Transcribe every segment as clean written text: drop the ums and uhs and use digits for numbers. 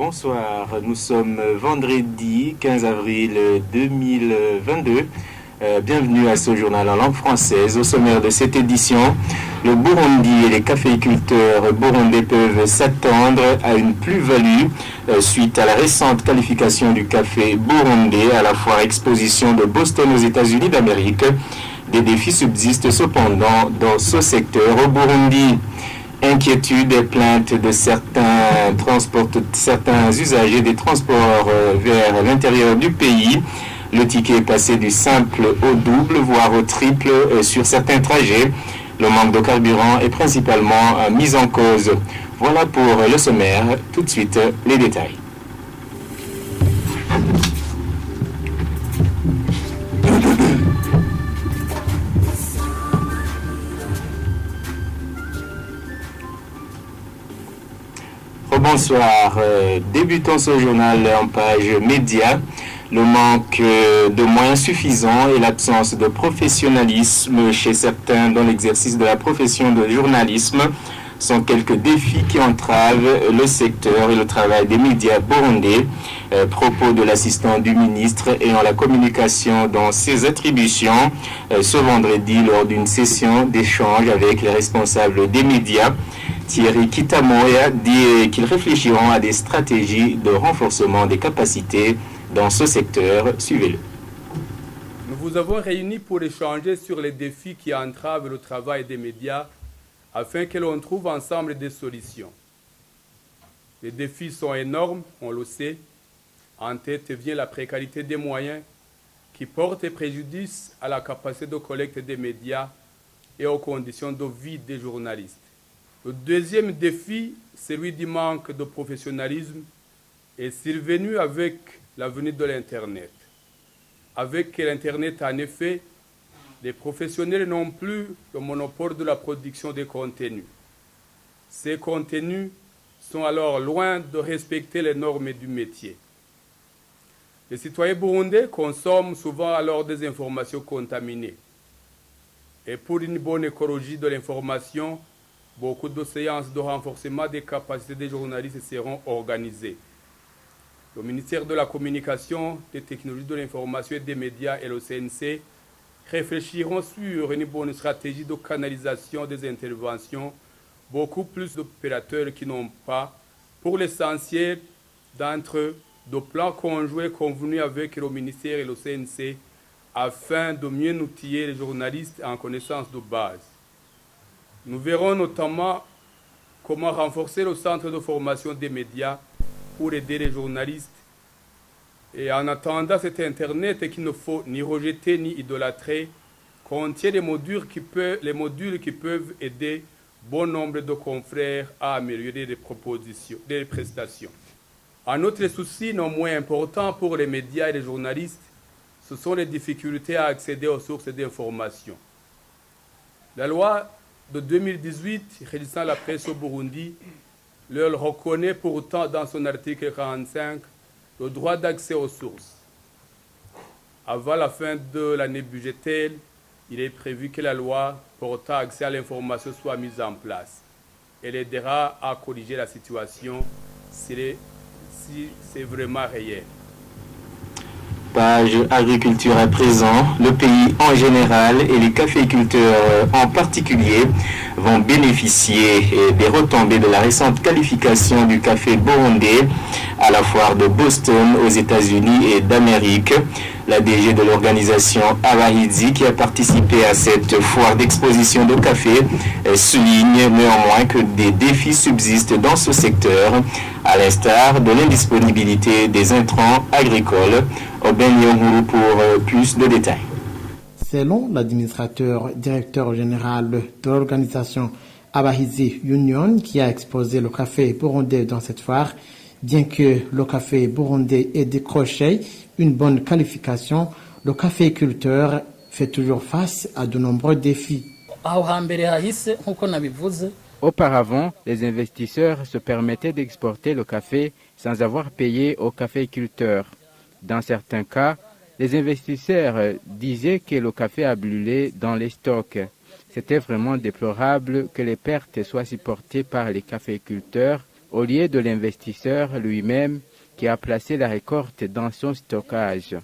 Bonsoir, nous sommes vendredi 15 avril 2022. Bienvenue à ce journal en langue française. Au sommaire de cette édition, le Burundi et les caféiculteurs burundais peuvent s'attendre à une plus-value suite à la récente qualification du café burundais à la foire exposition de Boston aux États-Unis d'Amérique. Des défis subsistent cependant dans ce secteur au Burundi. Inquiétude et plainte de certains usagers des transports vers l'intérieur du pays. Le ticket est passé du simple au double, voire au triple sur certains trajets. Le manque de carburant est principalement mis en cause. Voilà pour le sommaire. Tout de suite, les détails. Bonsoir. Débutons ce journal en page média. Le manque de moyens suffisants et l'absence de professionnalisme chez certains dans l'exercice de la profession de journalisme sont quelques défis qui entravent le secteur et le travail des médias burundais. Propos de l'assistant du ministre ayant la communication dans ses attributions ce vendredi lors d'une session d'échange avec les responsables des médias. Thierry Kitamoya dit qu'ils réfléchiront à des stratégies de renforcement des capacités dans ce secteur. Suivez-le. Nous vous avons réunis pour échanger sur les défis qui entravent le travail des médias afin que l'on trouve ensemble des solutions. Les défis sont énormes, on le sait. En tête vient la précarité des moyens qui porte préjudice à la capacité de collecte des médias et aux conditions de vie des journalistes. Le deuxième défi, celui du manque de professionnalisme, est survenu avec la venue de l'Internet. Avec l'Internet, en effet, les professionnels n'ont plus le monopole de la production des contenus. Ces contenus sont alors loin de respecter les normes du métier. Les citoyens burundais consomment souvent alors des informations contaminées. Et pour une bonne écologie de l'information, beaucoup de séances de renforcement des capacités des journalistes seront organisées. Le ministère de la Communication, des Technologies de l'Information et des Médias et le CNC réfléchiront sur une bonne stratégie de canalisation des interventions. Beaucoup plus d'opérateurs qui n'ont pas, pour l'essentiel d'entre eux, de plans conjoints convenus avec le ministère et le CNC afin de mieux outiller les journalistes en connaissance de base. Nous verrons notamment comment renforcer le centre de formation des médias pour aider les journalistes. Et en attendant cet Internet qu'il ne faut ni rejeter ni idolâtrer, contient les modules qui peuvent aider bon nombre de confrères à améliorer les prestations. Un autre souci non moins important pour les médias et les journalistes, ce sont les difficultés à accéder aux sources d'information. La loi de 2018 régissant la presse au Burundi leur reconnaît pourtant dans son article 45 le droit d'accès aux sources. Avant la fin de l'année budgétaire, il est prévu que la loi portant accès à l'information soit mise en place. Elle aidera à corriger la situation si c'est vraiment réel. Page agriculture à présent, le pays en général et les caféiculteurs en particulier vont bénéficier des retombées de la récente qualification du café burundais à la foire de Boston aux États-Unis et d'Amérique. La DG de l'organisation Abahidzi, qui a participé à cette foire d'exposition de café, souligne néanmoins que des défis subsistent dans ce secteur, à l'instar de l'indisponibilité des intrants agricoles. Oben Yonguru pour plus de détails. Selon directeur général de l'organisation Abahidzi Union, qui a exposé le café burundais dans cette foire, bien que le café burundais ait décroché une bonne qualification, le caféiculteur fait toujours face à de nombreux défis. Auparavant, les investisseurs se permettaient d'exporter le café sans avoir payé aux caféiculteurs. Dans certains cas, les investisseurs disaient que le café a brûlé dans les stocks. C'était vraiment déplorable que les pertes soient supportées par les caféiculteurs au lieu de l'investisseur lui-même qui a placé la récolte dans son stockage.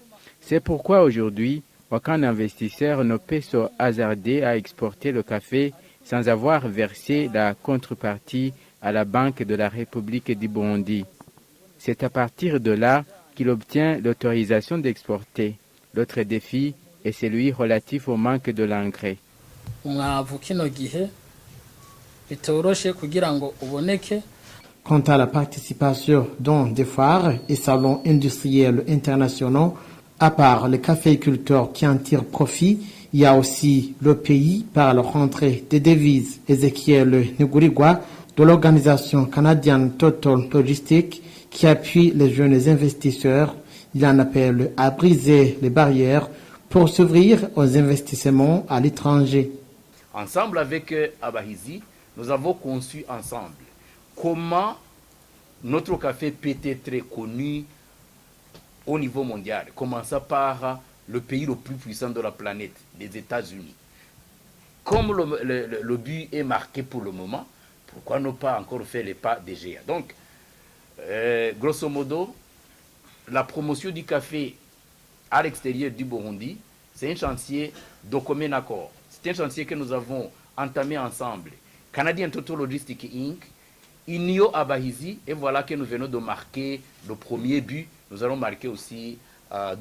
C'est pourquoi aujourd'hui, aucun investisseur ne peut se hasarder à exporter le café sans avoir versé la contrepartie à la Banque de la République du Burundi. C'est à partir de là qu'il obtient l'autorisation d'exporter. L'autre défi est celui relatif au manque de l'engrais. Quant à la participation dans des foires et salons industriels internationaux, à part les caféiculteurs qui en tirent profit, il y a aussi le pays par la rentrée des devises. Ezekiel Ngurigwa de l'organisation canadienne Total Logistics qui appuie les jeunes investisseurs. Il en appelle à briser les barrières pour s'ouvrir aux investissements à l'étranger. Ensemble avec Abahizi, nous avons conçu ensemble comment notre café peut être connu au niveau mondial, commençant par le pays le plus puissant de la planète, les États-Unis. Comme le but est marqué pour le moment, pourquoi ne pas encore faire les pas des géants? Donc, grosso modo, la promotion du café à l'extérieur du Burundi, c'est un chantier de commun accord. C'est un chantier que nous avons entamé ensemble. Canadian Total Logistics Inc., Inyo Abahizi, et voilà que nous venons de marquer le premier but. Nous allons marquer aussi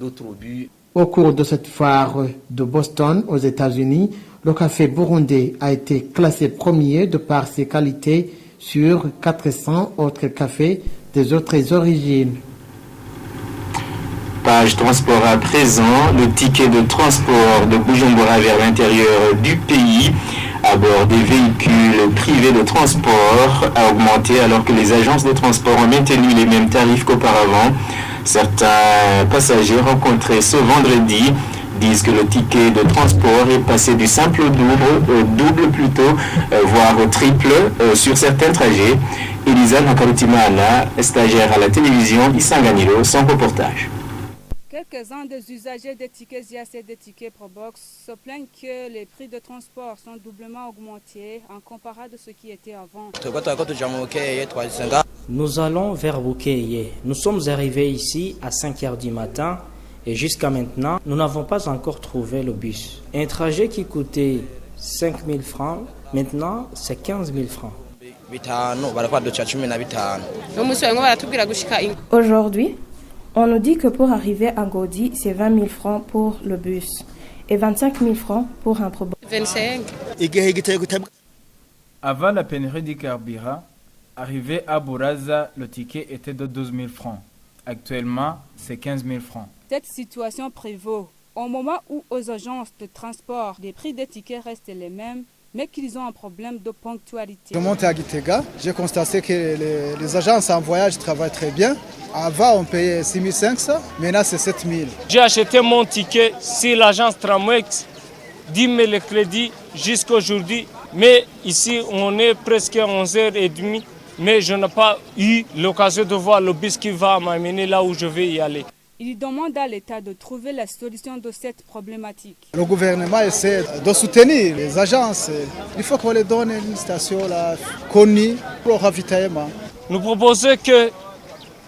d'autres buts. Au cours de cette foire de Boston aux États-Unis, le café burundais a été classé premier de par ses qualités sur 400 autres cafés des autres origines. Page transport à présent, le ticket de transport de Bujumbura vers l'intérieur du pays à bord des véhicules privés de transport a augmenté alors que les agences de transport ont maintenu les mêmes tarifs qu'auparavant. Certains passagers rencontrés ce vendredi disent que le ticket de transport est passé du simple au double plutôt, voire au triple sur certains trajets. Elisa Nakarutimana, stagiaire à la télévision Isanganiro, son reportage. Quelques-uns des usagers des tickets IAC et des tickets Probox se plaignent que les prix de transport sont doublement augmentés en comparé de ce qui était avant. Nous allons vers Bukeye. Nous sommes arrivés ici à 5 h du matin et jusqu'à maintenant, nous n'avons pas encore trouvé le bus. Un trajet qui coûtait 5 000 francs, maintenant c'est 15 000 francs. Aujourd'hui, on nous dit que pour arriver à Godi, c'est 20 000 francs pour le bus et 25 000 francs pour un Probox. 25. Avant la pénurie du carburant, arrivé à Bouraza, le ticket était de 12 000 francs. Actuellement, c'est 15 000 francs. Cette situation prévaut au moment où aux agences de transport, les prix des tickets restent les mêmes, mais qu'ils ont un problème de ponctualité. Je monte à Gitega, j'ai constaté que les agences en voyage travaillent très bien. Avant, on payait 6 500, maintenant c'est 7 000. J'ai acheté mon ticket sur l'agence Tramwex, 10 000 le crédit jusqu'à aujourd'hui. Mais ici, on est presque à 11h30, mais je n'ai pas eu l'occasion de voir le bus qui va m'amener là où je vais y aller. Il demande à l'État de trouver la solution de cette problématique. Le gouvernement essaie de soutenir les agences. Il faut qu'on les donne une station là, connue pour le ravitaillement. Nous proposons que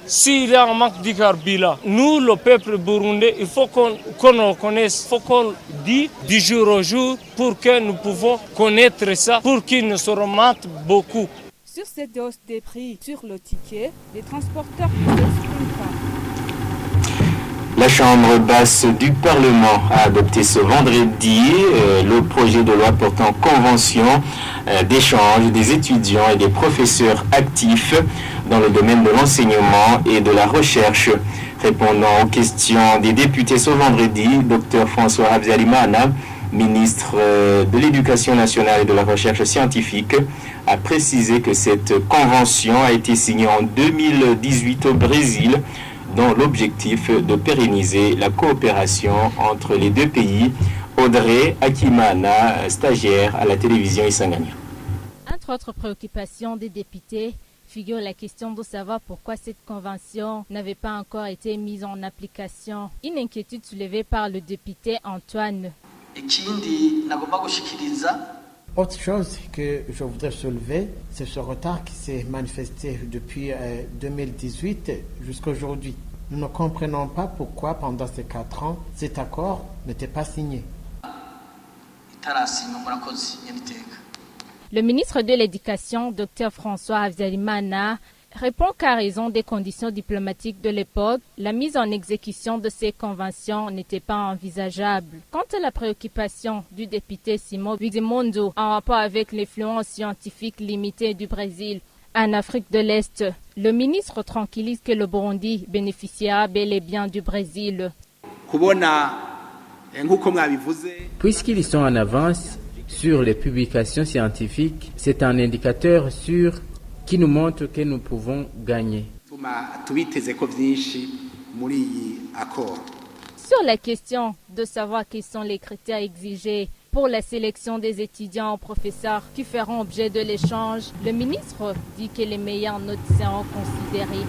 s'il y a un manque de carburant, nous, le peuple burundais, il faut qu'on le connaisse, il faut qu'on dise du jour au jour pour que nous pouvons connaître ça, pour qu'il ne se remonte beaucoup. Sur cette hausse des prix sur le ticket, les transporteurs ne s'expriment pas. La Chambre basse du Parlement a adopté ce vendredi le projet de loi portant convention d'échange des étudiants et des professeurs actifs dans le domaine de l'enseignement et de la recherche. Répondant aux questions des députés ce vendredi, Dr François Habyarimana, ministre de l'Éducation nationale et de la recherche scientifique, a précisé que cette convention a été signée en 2018 au Brésil dans l'objectif de pérenniser la coopération entre les deux pays. Audrey Akimana, stagiaire à la télévision Isangania. Entre autres préoccupations des députés, figure la question de savoir pourquoi cette convention n'avait pas encore été mise en application. Une inquiétude soulevée par le député Antoine. Autre chose que je voudrais soulever, c'est ce retard qui s'est manifesté depuis 2018 jusqu'à aujourd'hui. Nous ne comprenons pas pourquoi pendant ces 4 ans, cet accord n'était pas signé. Le ministre de l'Éducation, Dr François Habyarimana, répond qu'à raison des conditions diplomatiques de l'époque, la mise en exécution de ces conventions n'était pas envisageable. Quant à la préoccupation du député Simon Wigimondo en rapport avec l'influence scientifique limitée du Brésil en Afrique de l'Est, le ministre tranquillise que le Burundi bénéficiera bel et bien du Brésil. Puisqu'ils sont en avance sur les publications scientifiques, c'est un indicateur sûr qui nous montre que nous pouvons gagner. Sur la question de savoir quels sont les critères exigés pour la sélection des étudiants ou professeurs qui feront objet de l'échange, le ministre dit que les meilleures notes seront considérées.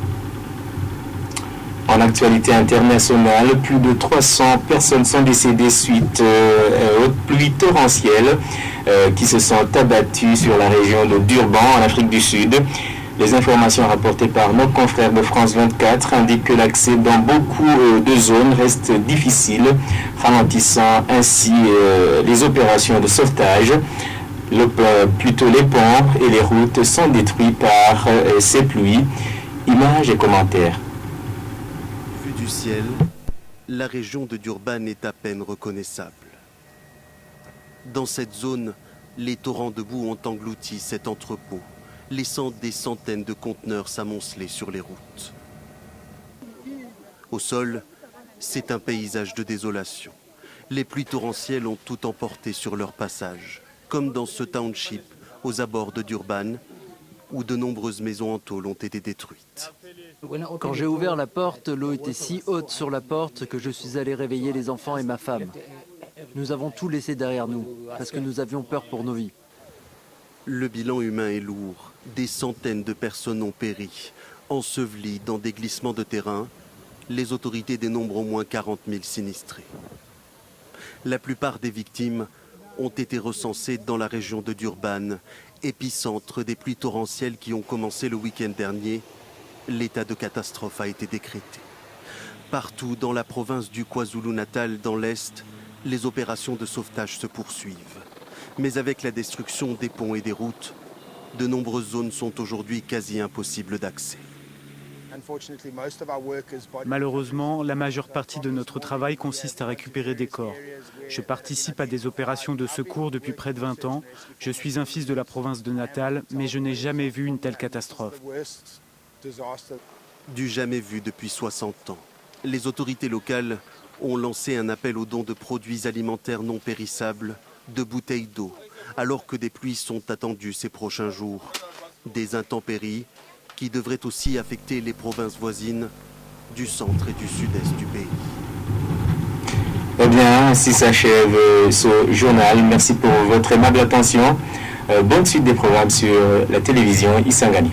En actualité internationale, plus de 300 personnes sont décédées suite aux pluies torrentielles qui se sont abattues sur la région de Durban, en Afrique du Sud. Les informations rapportées par nos confrères de France 24 indiquent que l'accès dans beaucoup de zones reste difficile, ralentissant ainsi les opérations de sauvetage. Plutôt les ponts et les routes sont détruits par ces pluies. Images et commentaires. Du ciel, la région de Durban est à peine reconnaissable. Dans cette zone, les torrents de boue ont englouti cet entrepôt, laissant des centaines de conteneurs s'amonceler sur les routes. Au sol, c'est un paysage de désolation. Les pluies torrentielles ont tout emporté sur leur passage, comme dans ce township aux abords de Durban, où de nombreuses maisons en tôle ont été détruites. Quand j'ai ouvert la porte, l'eau était si haute sur la porte que je suis allé réveiller les enfants et ma femme. Nous avons tout laissé derrière nous, parce que nous avions peur pour nos vies. Le bilan humain est lourd. Des centaines de personnes ont péri, ensevelies dans des glissements de terrain. Les autorités dénombrent au moins 40 000 sinistrés. La plupart des victimes ont été recensées dans la région de Durban, épicentre des pluies torrentielles qui ont commencé le week-end dernier. L'état de catastrophe a été décrété. Partout dans la province du KwaZulu-Natal, dans l'Est, les opérations de sauvetage se poursuivent. Mais avec la destruction des ponts et des routes, de nombreuses zones sont aujourd'hui quasi impossibles d'accès. Malheureusement, la majeure partie de notre travail consiste à récupérer des corps. Je participe à des opérations de secours depuis près de 20 ans. Je suis un fils de la province de Natal, mais je n'ai jamais vu une telle catastrophe. Du jamais vu depuis 60 ans. Les autorités locales ont lancé un appel aux dons de produits alimentaires non périssables, de bouteilles d'eau, alors que des pluies sont attendues ces prochains jours. Des intempéries qui devraient aussi affecter les provinces voisines du centre et du sud-est du pays. Eh bien, ainsi s'achève ce journal. Merci pour votre aimable attention. Bonne suite des programmes sur la télévision Isangani.